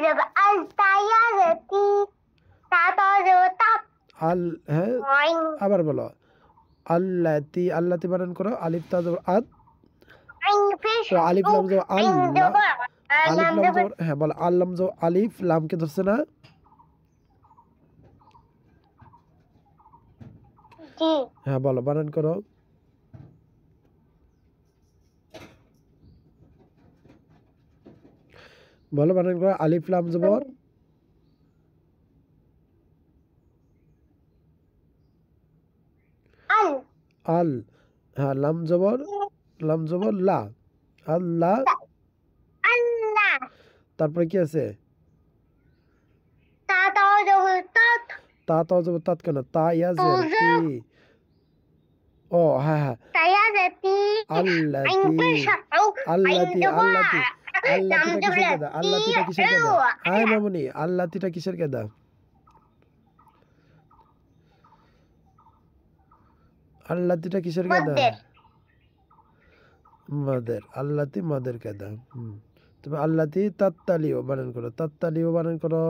जब अल तायारती ता तो जब ताप আল হ্যাঁ आइन আবার বলো আল্লাতি আল্লাতি বানান করো আলিফ তা জবর আদ आइन पेश ও আলিফ লাম জবর आइन আল্লাহ जब আলিফ लाम লাম जब জবর হ্যাঁ বলো আল্লাম জবর আলিফ লামকে ধরছে না जी হ্যাঁ বলো বানান করো বলো বানান করো আলিফ লাম জবর अल আল হ্যাঁ লাম জবর লা আল্লাহ अल्लाह তারপরে কি আছে ता तो जब तात তা তো জবর তাত কেন তা ইয়া तो জের তি ও হ্যাঁ হ্যাঁ तायारती आइन আল্লাতি पेश आइन আল্লাতি जब আল্লাতি लाम আল্লাতিটা जब কিসের কেদা আল্লাতিটা কিসের কেদা আয় अल्लाह মামুনি আল্লাতিটা কিসের কেদা আল্লাতিটা কিসের কেদা मदर মাদের আল্লাতি মাদের কেদা তবে আল্লাতি তাত্তালিও বানান করো তাত্তালিও বানান করো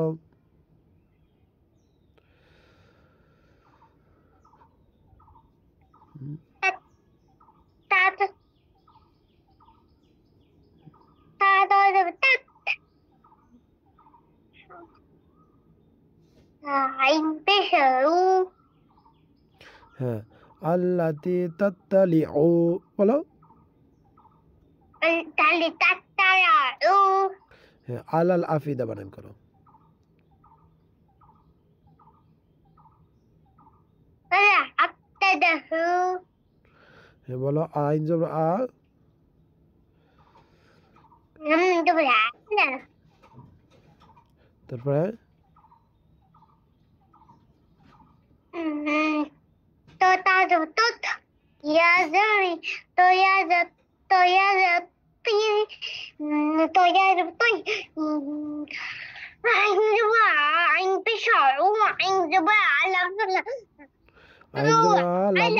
तात ता तो जब तात आइन पेश হ্যাঁ আল্লাতি তাত্তালিও বলো ताली ताताया হ্যাঁ আলাল আফিদা বানান করো अरे अक्तदहु হ্যাঁ বলো আইন জবর আ हम जब ना তারপরে तो ताजो तो या जरी तो या जब तो या जब तो या जब तो عين بشر وعين جبال আইন জবর আ লাম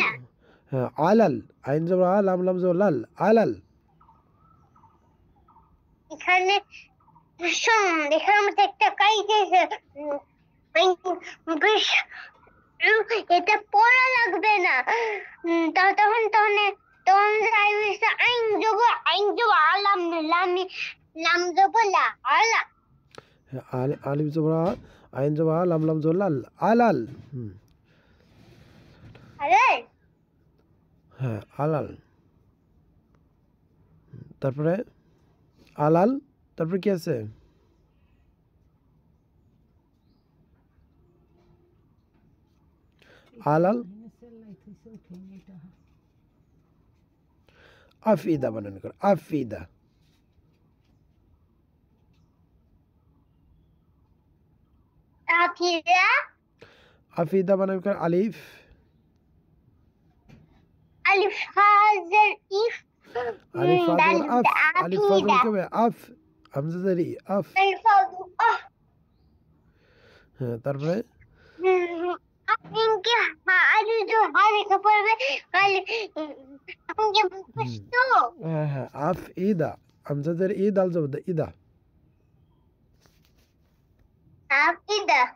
হ্যাঁ আলাল আইন জবর আ লাম লাম জবর লাল আলাল এখানে শোন এখানে আমাদের একটা কাজ আছে বেশ এটা পড়া লাগবে না তখন তখন তখন যাইছে আইন জব আলাম লামি লাম জব লা আলা হ্যাঁ আলিফ জবর আ আইন জবর আ লাম লাম জবর লাল আলাল আরে হ্যাঁ আলাল তারপরে আলাল তারপরে কি আছে আলাল আফিদা বানান করো আফিদা আফিদা আফিদা বানান করো আলিফ আলিফ হাজার ইফ আলিফ ফাজর আফ আলিফ ফাজর কবে আফ হামজা জারি আফ আলিফ হ্যাঁ তারপরে इनके आलू जो हरे कपड़े में कल इनके कुछ तो হ্যাঁ হ্যাঁ আফ ইদা হামজা জারি ইদ আল জবর ইদা आप इधर